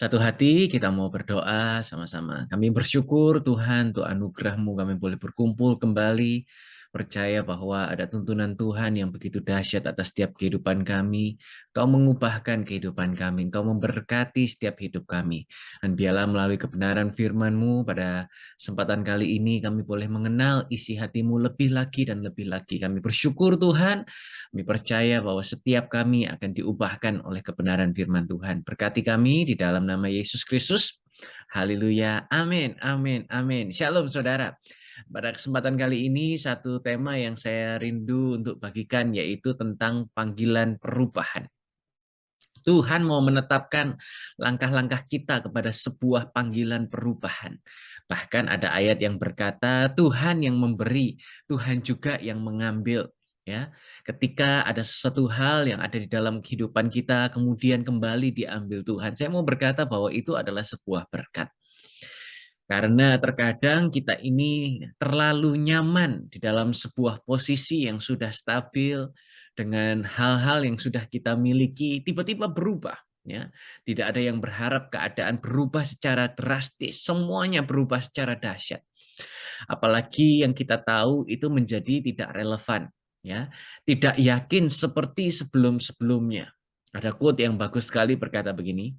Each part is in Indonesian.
Satu hati kita mau berdoa sama-sama. Kami bersyukur Tuhan untuk anugerah-Mu kami boleh berkumpul kembali. Percaya bahwa ada tuntunan Tuhan yang begitu dahsyat atas setiap kehidupan kami. Kau mengubahkan kehidupan kami. Kau memberkati setiap hidup kami. Dan biarlah melalui kebenaran firman-Mu pada kesempatan kali ini kami boleh mengenal isi hati-Mu lebih lagi dan lebih lagi. Kami bersyukur Tuhan. Kami percaya bahwa setiap kami akan diubahkan oleh kebenaran firman Tuhan. Berkati kami di dalam nama Yesus Kristus. Haleluya. Amin. Amin. Amin. Shalom saudara. Pada kesempatan kali ini satu tema yang saya rindu untuk bagikan yaitu tentang panggilan perubahan. Tuhan mau menetapkan langkah-langkah kita kepada sebuah panggilan perubahan. Bahkan ada ayat yang berkata, Tuhan yang memberi, Tuhan juga yang mengambil. Ya, ketika ada sesuatu hal yang ada di dalam kehidupan kita, kemudian kembali diambil Tuhan. Saya mau berkata bahwa itu adalah sebuah berkat. Karena terkadang kita ini terlalu nyaman di dalam sebuah posisi yang sudah stabil dengan hal-hal yang sudah kita miliki tiba-tiba berubah. Ya, tidak ada yang berharap keadaan berubah secara drastis, semuanya berubah secara dahsyat. Apalagi yang kita tahu itu menjadi tidak relevan, ya, tidak yakin seperti sebelum-sebelumnya. Ada quote yang bagus sekali berkata begini.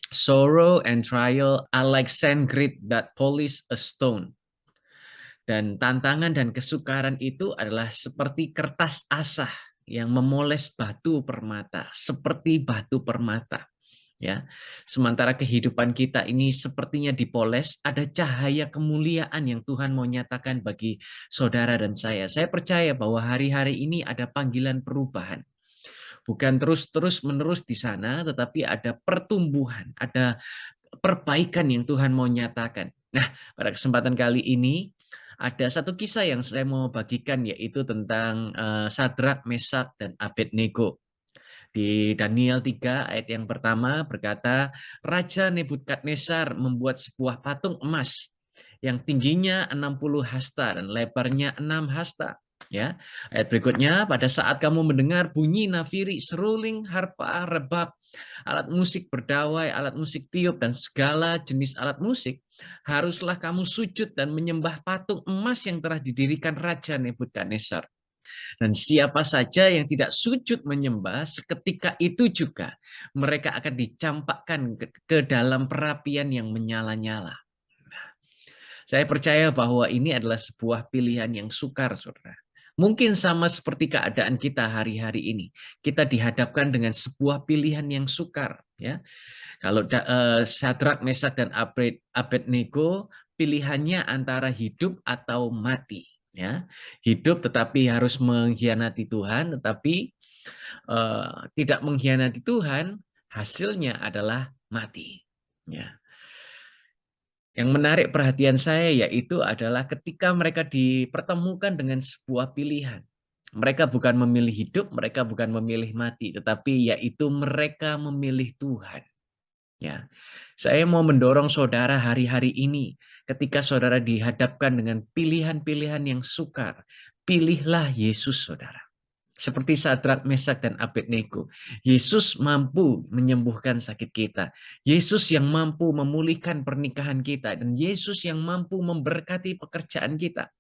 Sorrow and trial are like sand grit that polish a stone. Dan tantangan dan kesukaran itu adalah seperti kertas asah yang memoles batu permata, seperti batu permata. Ya, sementara kehidupan kita ini sepertinya dipoles, ada cahaya kemuliaan yang Tuhan mau nyatakan bagi saudara dan saya. Saya percaya bahwa hari-hari ini ada panggilan perubahan. Bukan terus-terus menerus di sana, tetapi ada pertumbuhan, ada perbaikan yang Tuhan mau nyatakan. Nah, pada kesempatan kali ini ada satu kisah yang saya mau bagikan yaitu tentang Sadrak, Mesak, dan Abednego. Di Daniel 3 ayat yang pertama berkata, Raja Nebukadnezar membuat sebuah patung emas yang tingginya 60 hasta dan lebarnya 6 hasta. Ya, ayat berikutnya, pada saat kamu mendengar bunyi nafiri, seruling, harpa, rebab, alat musik berdawai, alat musik tiup, dan segala jenis alat musik, haruslah kamu sujud dan menyembah patung emas yang telah didirikan Raja Nebukadnezar. Dan siapa saja yang tidak sujud menyembah, seketika itu juga mereka akan dicampakkan ke dalam perapian yang menyala-nyala. Saya percaya bahwa ini adalah sebuah pilihan yang sukar, saudara. Mungkin sama seperti keadaan kita hari-hari ini. Kita dihadapkan dengan sebuah pilihan yang sukar. Ya, kalau Sadrak, Mesak, dan Abednego, pilihannya antara hidup atau mati. Ya, hidup tetapi harus mengkhianati Tuhan, tetapi tidak mengkhianati Tuhan, hasilnya adalah mati. Ya. Yang menarik perhatian saya yaitu adalah ketika mereka dipertemukan dengan sebuah pilihan. Mereka bukan memilih hidup, mereka bukan memilih mati, tetapi yaitu mereka memilih Tuhan. Ya, saya mau mendorong saudara hari-hari ini, ketika saudara dihadapkan dengan pilihan-pilihan yang sukar, pilihlah Yesus, saudara. Seperti Sadrak, Mesak, dan Abednego. Yesus mampu menyembuhkan sakit kita. Yesus yang mampu memulihkan pernikahan kita. Dan Yesus yang mampu memberkati pekerjaan kita.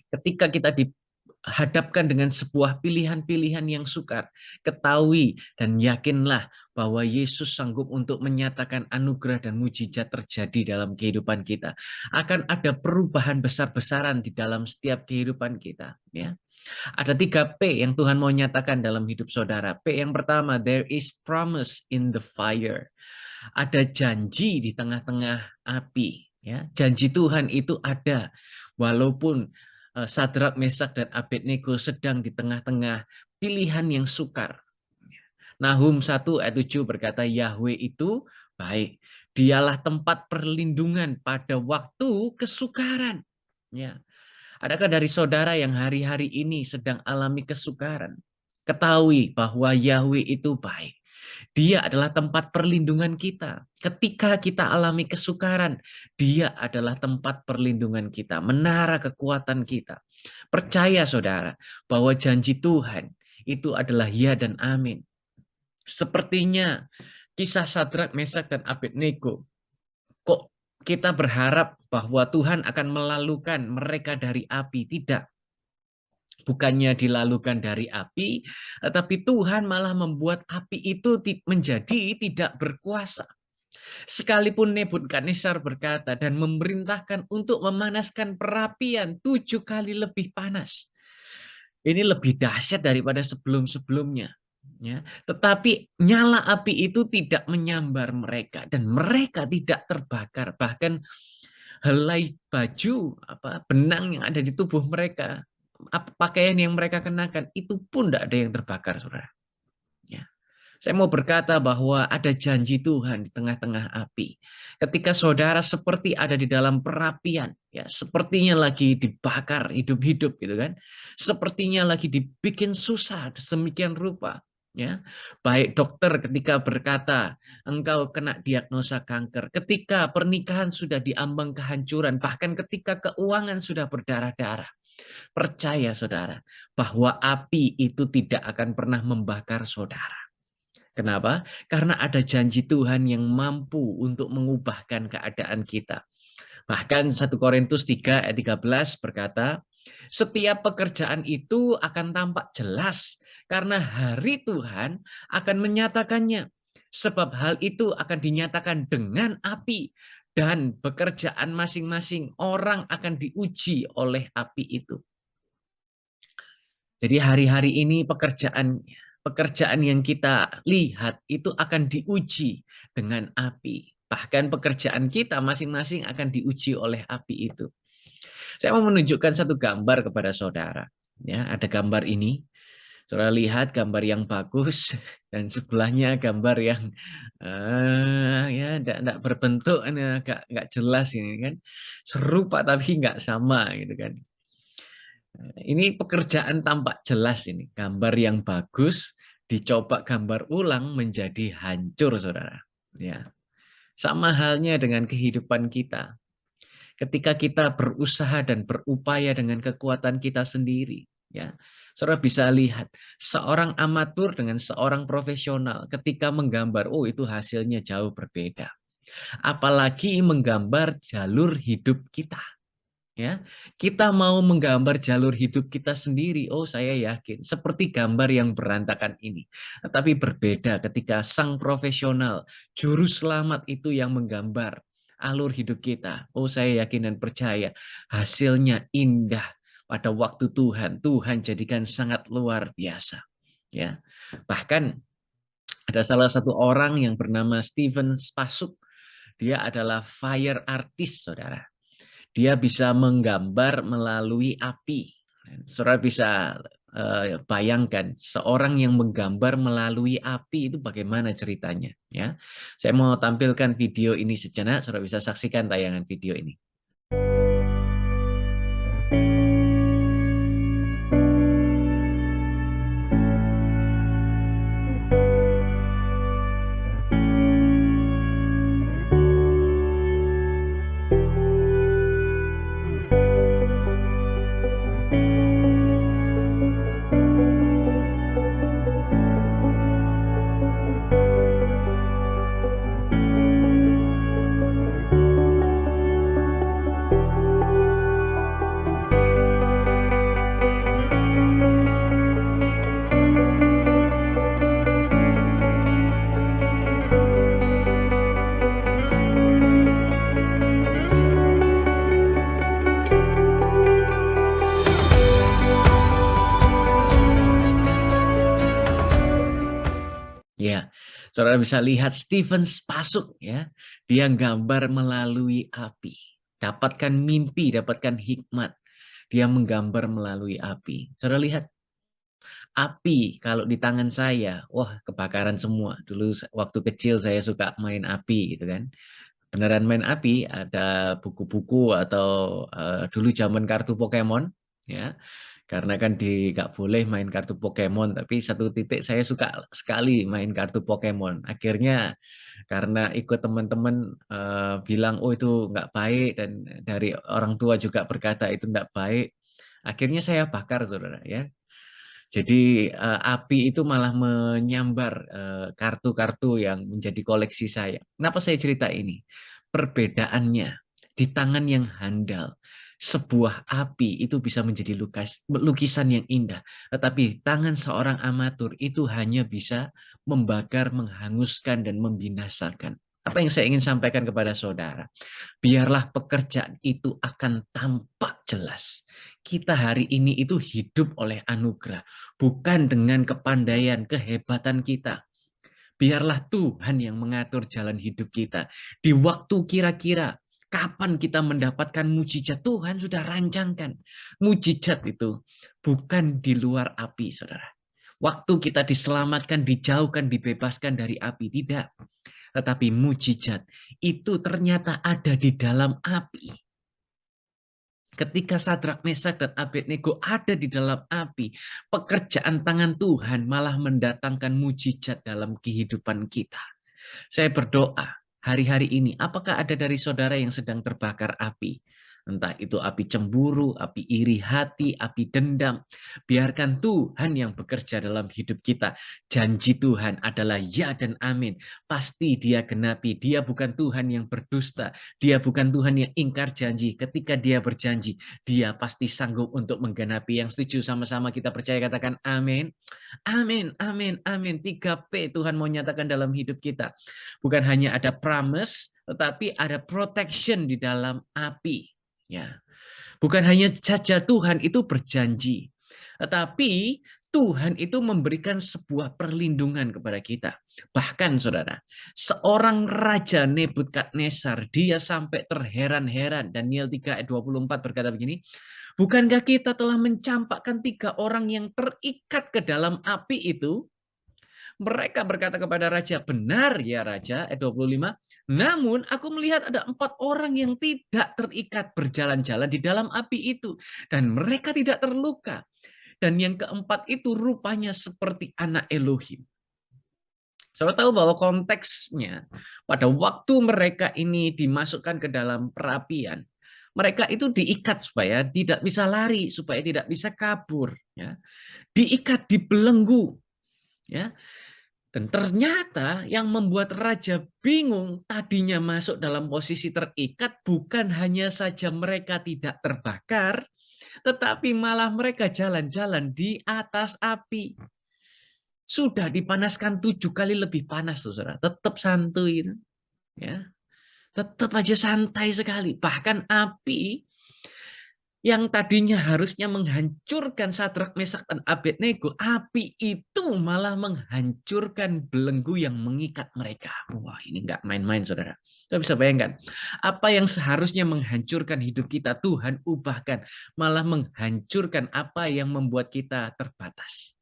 Ketika kita dihadapkan dengan sebuah pilihan-pilihan yang sukar, ketahui dan yakinlah bahwa Yesus sanggup untuk menyatakan anugerah dan mujizat terjadi dalam kehidupan kita. Akan ada perubahan besar-besaran di dalam setiap kehidupan kita. Ya. Ada 3 P yang Tuhan mau nyatakan dalam hidup saudara. P yang pertama, there is promise in the fire. Ada janji di tengah-tengah api. Ya, janji Tuhan itu ada. Walaupun Sadrak, Mesak, dan Abednego sedang di tengah-tengah pilihan yang sukar. Nahum 1 ayat 7 berkata, Yahweh itu baik. Dialah tempat perlindungan pada waktu kesukaran. Ya. Adakah dari saudara yang hari-hari ini sedang alami kesukaran? Ketahui bahwa Yahweh itu baik. Dia adalah tempat perlindungan kita. Ketika kita alami kesukaran, Dia adalah tempat perlindungan kita, menara kekuatan kita. Percaya saudara, bahwa janji Tuhan itu adalah ya dan amin. Sepertinya Kisah Sadrak, Mesak, dan Abednego. Kok kita berharap bahwa Tuhan akan melalukan mereka dari api? Tidak. Bukannya dilalukan dari api, tetapi Tuhan malah membuat api itu menjadi tidak berkuasa. Sekalipun Nebukadnezar berkata dan memerintahkan untuk memanaskan perapian 7 kali lebih panas. Ini lebih dahsyat daripada sebelum-sebelumnya. Ya, tetapi nyala api itu tidak menyambar mereka dan mereka tidak terbakar. Bahkan helai baju, benang yang ada di tubuh mereka, pakaian yang mereka kenakan itu pun tidak ada yang terbakar, saudara. Ya. Saya mau berkata bahwa ada janji Tuhan di tengah-tengah api. Ketika saudara seperti ada di dalam perapian, ya, sepertinya lagi dibakar hidup-hidup gitu kan. Sepertinya lagi dibikin susah sedemikian rupa, ya. Baik dokter ketika berkata engkau kena diagnosa kanker, ketika pernikahan sudah diambang kehancuran, bahkan ketika keuangan sudah berdarah-darah. Percaya saudara bahwa api itu tidak akan pernah membakar saudara. Kenapa? Karena ada janji Tuhan yang mampu untuk mengubahkan keadaan kita. Bahkan 1 Korintus 3 ayat 13 berkata, setiap pekerjaan itu akan tampak jelas karena hari Tuhan akan menyatakannya. Sebab hal itu akan dinyatakan dengan api dan pekerjaan masing-masing orang akan diuji oleh api itu. Jadi hari-hari ini pekerjaan yang kita lihat itu akan diuji dengan api. Bahkan pekerjaan kita masing-masing akan diuji oleh api itu. Saya mau menunjukkan satu gambar kepada saudara. Ya, ada gambar ini. Saudara lihat gambar yang bagus dan sebelahnya gambar yang ya enggak berbentuk, enggak jelas ini kan. Serupa tapi enggak sama gitu kan. Ini pekerjaan tampak jelas ini. Gambar yang bagus dicoba gambar ulang menjadi hancur, saudara. Ya. Sama halnya dengan kehidupan kita. Ketika kita berusaha dan berupaya dengan kekuatan kita sendiri, ya, saudara bisa lihat seorang amatur dengan seorang profesional ketika menggambar, oh itu hasilnya jauh berbeda. Apalagi menggambar jalur hidup kita. Ya, kita mau menggambar jalur hidup kita sendiri. Oh, saya yakin seperti gambar yang berantakan ini. Tetapi berbeda ketika sang profesional, juru selamat itu yang menggambar alur hidup kita. Oh, saya yakin dan percaya hasilnya indah pada waktu Tuhan. Tuhan jadikan sangat luar biasa. Ya, bahkan ada salah satu orang yang bernama Steven Spasuk. Dia adalah fire artist, saudara. Dia bisa menggambar melalui api. Saudara bisa bayangkan seorang yang menggambar melalui api itu bagaimana ceritanya, ya. Saya mau tampilkan video ini sejenak, saudara bisa saksikan tayangan video ini. Ya, saudara bisa lihat Steven Spasuk, ya, dia gambar melalui api. Dapatkan mimpi, dapatkan hikmat. Dia menggambar melalui api. Saudara lihat api kalau di tangan saya, wah kebakaran semua. Dulu waktu kecil saya suka main api gitu kan. Beneran main api, ada buku-buku atau dulu zaman kartu Pokemon, ya. Karena kan nggak boleh main kartu Pokemon, tapi satu titik saya suka sekali main kartu Pokemon. Akhirnya karena ikut teman-teman bilang, oh itu nggak baik, dan dari orang tua juga berkata itu nggak baik. Akhirnya saya bakar, saudara, ya. Jadi api itu malah menyambar kartu-kartu yang menjadi koleksi saya. Kenapa saya cerita ini? Perbedaannya di tangan yang handal. Sebuah api itu bisa menjadi lukisan yang indah. Tetapi di tangan seorang amatur itu hanya bisa membakar, menghanguskan, dan membinasakan. Apa yang saya ingin sampaikan kepada saudara? Biarlah pekerjaan itu akan tampak jelas. Kita hari ini itu hidup oleh anugerah, bukan dengan kepandaian, kehebatan kita. Biarlah Tuhan yang mengatur jalan hidup kita. Di waktu kira-kira kapan kita mendapatkan mujizat, Tuhan sudah rancangkan. Mujizat itu bukan di luar api, saudara. Waktu kita diselamatkan, dijauhkan, dibebaskan dari api, tidak. Tetapi mujizat itu ternyata ada di dalam api. Ketika Sadrak, Mesak, dan Abednego ada di dalam api, pekerjaan tangan Tuhan malah mendatangkan mujizat dalam kehidupan kita. Saya berdoa hari-hari ini, apakah ada dari saudara yang sedang terbakar api? Entah itu api cemburu, api iri hati, api dendam. Biarkan Tuhan yang bekerja dalam hidup kita. Janji Tuhan adalah ya dan amin. Pasti dia genapi. Dia bukan Tuhan yang berdusta. Dia bukan Tuhan yang ingkar janji. Ketika dia berjanji, dia pasti sanggup untuk menggenapi. Yang setuju sama-sama kita percaya, katakan amin. Amin, amin, amin. 3P Tuhan mau nyatakan dalam hidup kita. Bukan hanya ada promise, tetapi ada protection di dalam api. Ya, bukan hanya saja Tuhan itu berjanji, tetapi Tuhan itu memberikan sebuah perlindungan kepada kita. Bahkan saudara, seorang Raja Nebukadnezar, dia sampai terheran-heran. Daniel 3 ayat 24 berkata begini, bukankah kita telah mencampakkan 3 orang yang terikat ke dalam api itu? Mereka berkata kepada raja, benar ya raja, ayat 25. Namun aku melihat ada 4 orang yang tidak terikat berjalan-jalan di dalam api itu. Dan mereka tidak terluka. Dan yang keempat itu rupanya seperti anak Elohim. Saya tahu bahwa konteksnya pada waktu mereka ini dimasukkan ke dalam perapian, mereka itu diikat supaya tidak bisa lari, supaya tidak bisa kabur. Ya. Diikat, dibelenggu. Ya. Dan ternyata yang membuat raja bingung, tadinya masuk dalam posisi terikat, bukan hanya saja mereka tidak terbakar, tetapi malah mereka jalan-jalan di atas api. Sudah dipanaskan 7 kali lebih panas, saudara. Tetap santuy. Ya. Tetap aja santai sekali. Bahkan api yang tadinya harusnya menghancurkan Sadrak, Mesak, dan Abednego, api itu malah menghancurkan belenggu yang mengikat mereka. Wah, ini nggak main-main, saudara. Kita bisa bayangkan, apa yang seharusnya menghancurkan hidup kita, Tuhan ubahkan, malah menghancurkan apa yang membuat kita terbatas.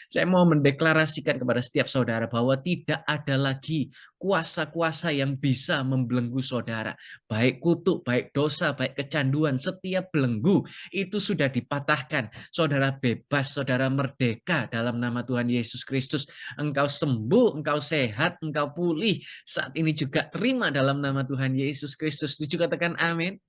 Saya mau mendeklarasikan kepada setiap saudara bahwa tidak ada lagi kuasa-kuasa yang bisa membelenggu saudara. Baik kutuk, baik dosa, baik kecanduan, setiap belenggu itu sudah dipatahkan. Saudara bebas, saudara merdeka dalam nama Tuhan Yesus Kristus. Engkau sembuh, engkau sehat, engkau pulih. Saat ini juga terima dalam nama Tuhan Yesus Kristus. Setuju, katakan amin.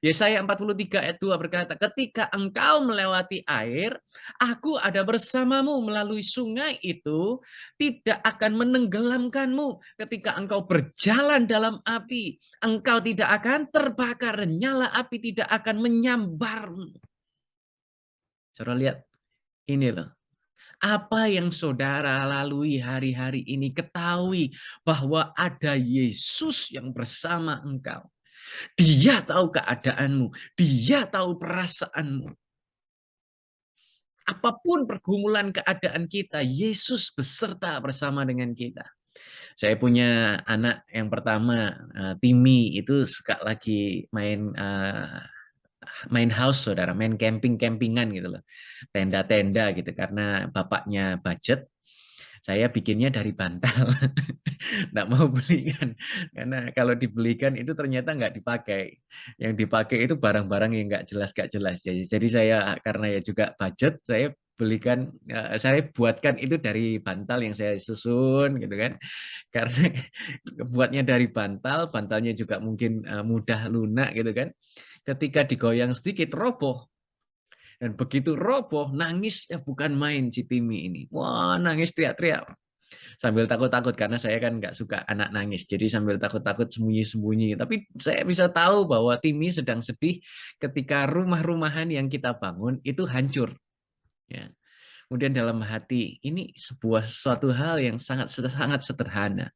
Yesaya 43 ayat 2 berkata, ketika engkau melewati air, aku ada bersamamu melalui sungai itu, tidak akan menenggelamkanmu. Ketika engkau berjalan dalam api, engkau tidak akan terbakar, nyala api tidak akan menyambarmu. Saudara lihat, ini loh. Apa yang saudara lalui hari-hari ini, ketahui bahwa ada Yesus yang bersama engkau. Dia tahu keadaanmu, dia tahu perasaanmu. Apapun pergumulan keadaan kita, Yesus beserta bersama dengan kita. Saya punya anak yang pertama, Timmy, itu suka lagi main house, saudara, main camping-campingan gitu loh. Tenda-tenda gitu, karena bapaknya budget. Saya bikinnya dari bantal. Nggak mau belikan. Karena kalau dibelikan itu ternyata nggak dipakai. Yang dipakai itu barang-barang yang nggak jelas. Jadi saya, karena ya juga budget, saya belikan, saya buatkan itu dari bantal yang saya susun gitu kan. Karena buatnya dari bantal, bantalnya juga mungkin mudah lunak gitu kan. Ketika digoyang sedikit roboh. Dan begitu roboh, nangis ya bukan main si Timi ini. Wah, nangis teriak-teriak. Sambil takut-takut, karena saya kan nggak suka anak nangis. Jadi sambil takut-takut sembunyi-sembunyi. Tapi saya bisa tahu bahwa Timi sedang sedih ketika rumah-rumahan yang kita bangun itu hancur. Ya. Kemudian dalam hati, ini sebuah suatu hal yang sangat sangat sederhana.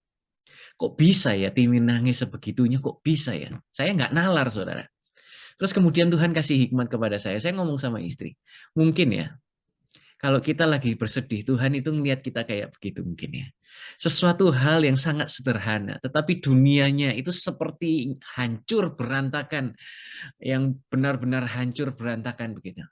Kok bisa ya Timi nangis sebegitunya, kok bisa ya? Saya nggak nalar, saudara. Terus kemudian Tuhan kasih hikmat kepada saya ngomong sama istri, mungkin ya, kalau kita lagi bersedih, Tuhan itu melihat kita kayak begitu mungkin ya. Sesuatu hal yang sangat sederhana, tetapi dunianya itu seperti hancur berantakan, yang benar-benar hancur berantakan begitu.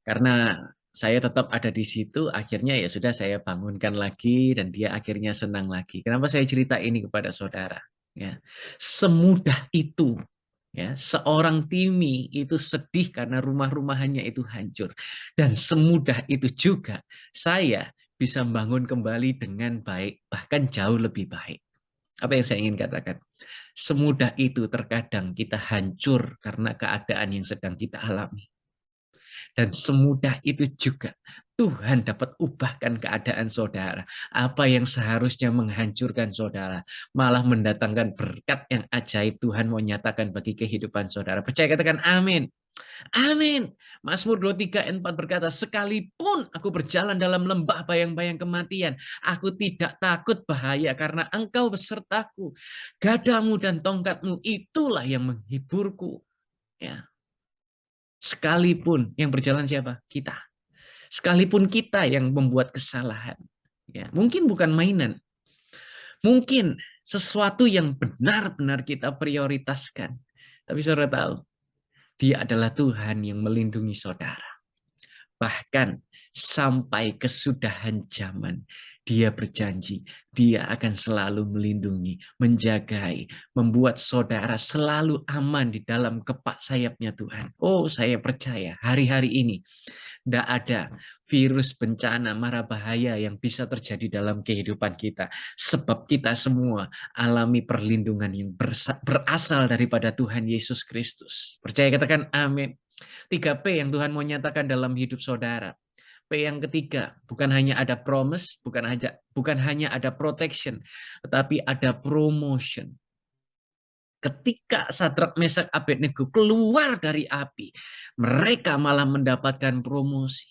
Karena saya tetap ada di situ, akhirnya ya sudah saya bangunkan lagi dan dia akhirnya senang lagi. Kenapa saya cerita ini kepada saudara? Ya, semudah itu. Ya, seorang Timi itu sedih karena rumah-rumahannya itu hancur. Dan semudah itu juga saya bisa membangun kembali dengan baik, bahkan jauh lebih baik. Apa yang saya ingin katakan? Semudah itu terkadang kita hancur karena keadaan yang sedang kita alami. Dan semudah itu juga Tuhan dapat ubahkan keadaan saudara. Apa yang seharusnya menghancurkan saudara, malah mendatangkan berkat yang ajaib. Tuhan mau nyatakan bagi kehidupan saudara. Percaya, katakan amin. Amin. Mazmur 23 ayat 4 berkata, sekalipun aku berjalan dalam lembah bayang-bayang kematian, aku tidak takut bahaya karena engkau besertaku. Gadamu dan tongkatmu itulah yang menghiburku. Ya. Sekalipun yang berjalan siapa? Kita. Sekalipun kita yang membuat kesalahan. Ya, mungkin bukan mainan. Mungkin sesuatu yang benar-benar kita prioritaskan. Tapi saudara tahu, Dia adalah Tuhan yang melindungi saudara. Bahkan sampai kesudahan zaman, Dia berjanji, Dia akan selalu melindungi, menjagai, membuat saudara selalu aman di dalam kepak sayapnya Tuhan. Oh, saya percaya hari-hari ini tidak ada virus, bencana, mara bahaya yang bisa terjadi dalam kehidupan kita. Sebab kita semua alami perlindungan yang berasal daripada Tuhan Yesus Kristus. Percaya, katakan amin. 3P yang Tuhan mau nyatakan dalam hidup saudara. P yang ketiga, bukan hanya ada promise, bukan hanya ada protection, tetapi ada promotion. Ketika Sadrak, Mesak, Abednego keluar dari api, mereka malah mendapatkan promosi.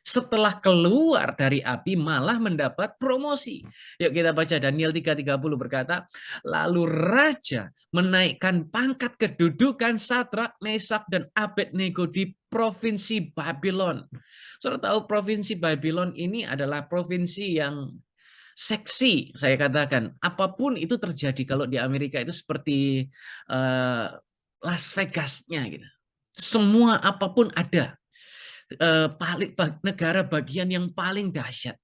Setelah keluar dari api malah mendapat promosi. Yuk kita baca Daniel 3:30 berkata, lalu raja menaikkan pangkat kedudukan Sadrak, Mesak, dan Abednego di provinsi Babylon. Saudara tahu provinsi Babylon ini adalah provinsi yang seksi, saya katakan. Apapun itu terjadi kalau di Amerika itu seperti Las Vegas-nya gitu. Semua apapun ada. Negara bagian yang paling dahsyat.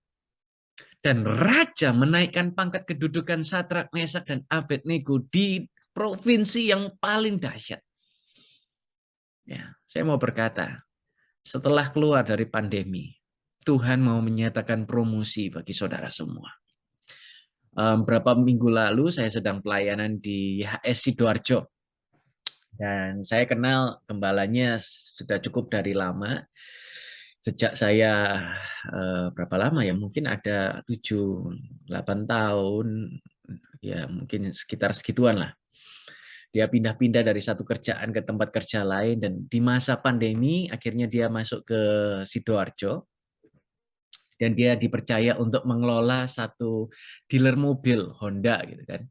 Dan raja menaikkan pangkat kedudukan Sadrak, Mesak, dan Abednego di provinsi yang paling dahsyat. Ya, saya mau berkata, setelah keluar dari pandemi, Tuhan mau menyatakan promosi bagi saudara semua. Beberapa minggu lalu saya sedang pelayanan di YHS Sidoarjo. Dan saya kenal gembalanya sudah cukup dari lama. Sejak saya berapa lama ya? Mungkin ada 7-8 tahun, ya mungkin sekitar segituan lah. Dia pindah-pindah dari satu kerjaan ke tempat kerja lain, dan di masa pandemi akhirnya dia masuk ke Sidoarjo. Dan dia dipercaya untuk mengelola satu dealer mobil Honda gitu kan.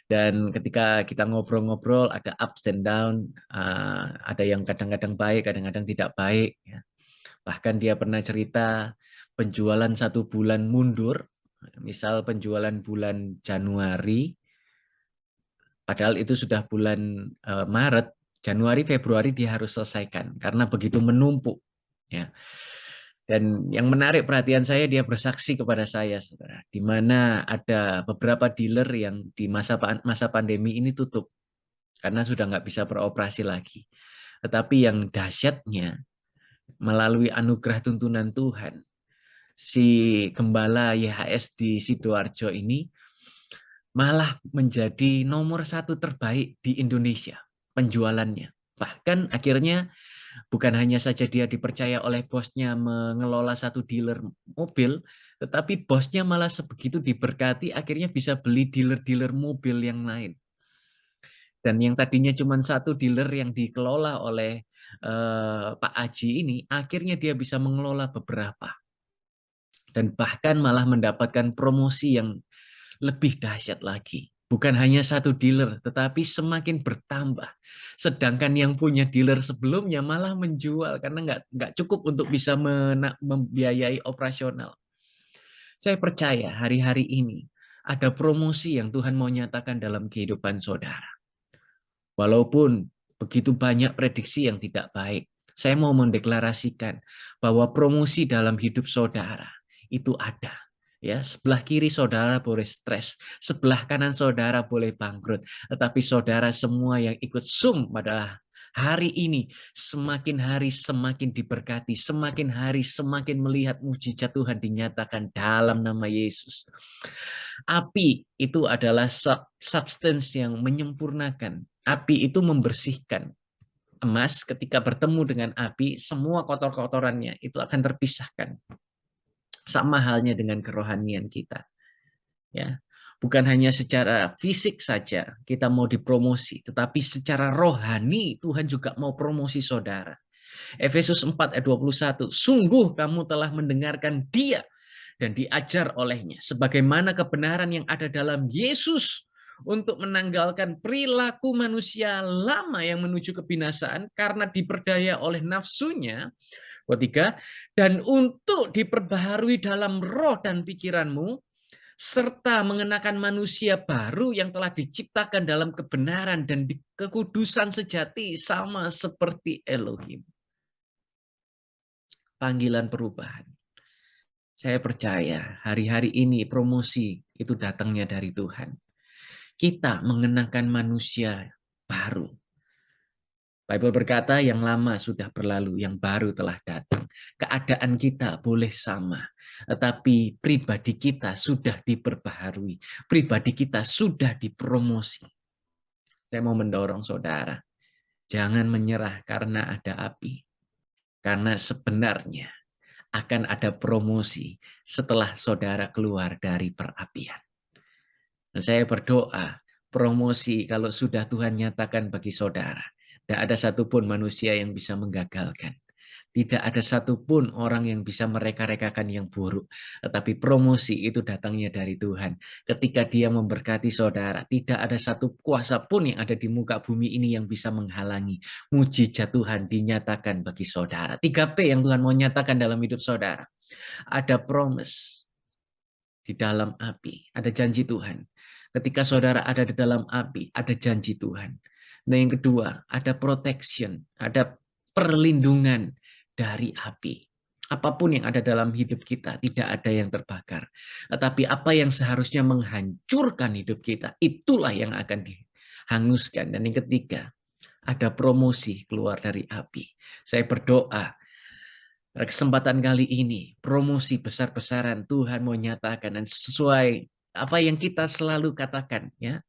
Dan ketika kita ngobrol-ngobrol, ada ups dan down, ada yang kadang-kadang baik, kadang-kadang tidak baik. Ya. Bahkan dia pernah cerita penjualan 1 bulan mundur, misal penjualan bulan Januari, padahal itu sudah bulan Maret, Januari, Februari dia harus selesaikan karena begitu menumpuk. Ya. Dan yang menarik perhatian saya, dia bersaksi kepada saya, saudara, di mana ada beberapa dealer yang di masa pandemi ini tutup karena sudah nggak bisa beroperasi lagi. Tetapi yang dahsyatnya, melalui anugerah tuntunan Tuhan, si gembala YHS di Sidoarjo ini malah menjadi nomor 1 terbaik di Indonesia penjualannya. Bahkan akhirnya bukan hanya saja dia dipercaya oleh bosnya mengelola satu dealer mobil, tetapi bosnya malah sebegitu diberkati akhirnya bisa beli dealer-dealer mobil yang lain. Dan yang tadinya cuma satu dealer yang dikelola oleh Pak Aji ini, akhirnya dia bisa mengelola beberapa. Dan bahkan malah mendapatkan promosi yang lebih dahsyat lagi. Bukan hanya satu dealer, tetapi semakin bertambah. Sedangkan yang punya dealer sebelumnya malah menjual karena nggak cukup untuk bisa membiayai operasional. Saya percaya hari-hari ini ada promosi yang Tuhan mau nyatakan dalam kehidupan saudara. Walaupun begitu banyak prediksi yang tidak baik, saya mau mendeklarasikan bahwa promosi dalam hidup saudara itu ada. Ya, sebelah kiri saudara boleh stres, sebelah kanan saudara boleh bangkrut, tetapi saudara semua yang ikut Zoom pada hari ini semakin hari semakin diberkati, semakin hari semakin melihat mujizat Tuhan dinyatakan dalam nama Yesus. Api itu adalah substance yang menyempurnakan. Api itu membersihkan. Emas ketika bertemu dengan api, semua kotor-kotorannya itu akan terpisahkan. Sama halnya dengan kerohanian kita. Ya, bukan hanya secara fisik saja kita mau dipromosi, tetapi secara rohani Tuhan juga mau promosi saudara. Efesus 4 ayat 21, sungguh kamu telah mendengarkan Dia dan diajar olehnya, sebagaimana kebenaran yang ada dalam Yesus, untuk menanggalkan perilaku manusia lama yang menuju kebinasaan karena diperdaya oleh nafsunya. Ketiga, dan untuk diperbaharui dalam roh dan pikiranmu, serta mengenakan manusia baru yang telah diciptakan dalam kebenaran dan kekudusan sejati sama seperti Elohim. Panggilan perubahan. Saya percaya hari-hari ini promosi itu datangnya dari Tuhan. Kita mengenakan manusia baru. Bible berkata yang lama sudah berlalu, yang baru telah datang. Keadaan kita boleh sama, tetapi pribadi kita sudah diperbaharui. Pribadi kita sudah dipromosi. Saya mau mendorong saudara, jangan menyerah karena ada api. Karena sebenarnya akan ada promosi setelah saudara keluar dari perapian. Dan saya berdoa, promosi kalau sudah Tuhan nyatakan bagi saudara, tidak ada satupun manusia yang bisa menggagalkan. Tidak ada satupun orang yang bisa mereka-rekakan yang buruk. Tetapi promosi itu datangnya dari Tuhan. Ketika Dia memberkati saudara, tidak ada satu kuasa pun yang ada di muka bumi ini yang bisa menghalangi mujizat Tuhan dinyatakan bagi saudara. 3P yang Tuhan mau nyatakan dalam hidup saudara. Ada promise di dalam api, ada janji Tuhan. Ketika saudara ada di dalam api, ada janji Tuhan. Nah, yang kedua, ada protection, ada perlindungan dari api. Apapun yang ada dalam hidup kita, tidak ada yang terbakar. Tetapi apa yang seharusnya menghancurkan hidup kita, itulah yang akan dihanguskan. Dan yang ketiga, ada promosi keluar dari api. Saya berdoa, pada kesempatan kali ini, promosi besar-besaran Tuhan mau nyatakan dan sesuai apa yang kita selalu katakan, ya.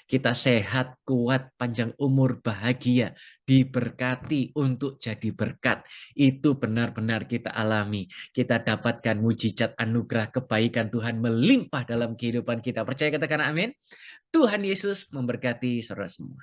Kita sehat, kuat, panjang umur, bahagia, diberkati untuk jadi berkat. Itu benar-benar kita alami. Kita dapatkan mujizat anugerah kebaikan Tuhan melimpah dalam kehidupan kita. Percaya katakan amin. Tuhan Yesus memberkati saudara semua.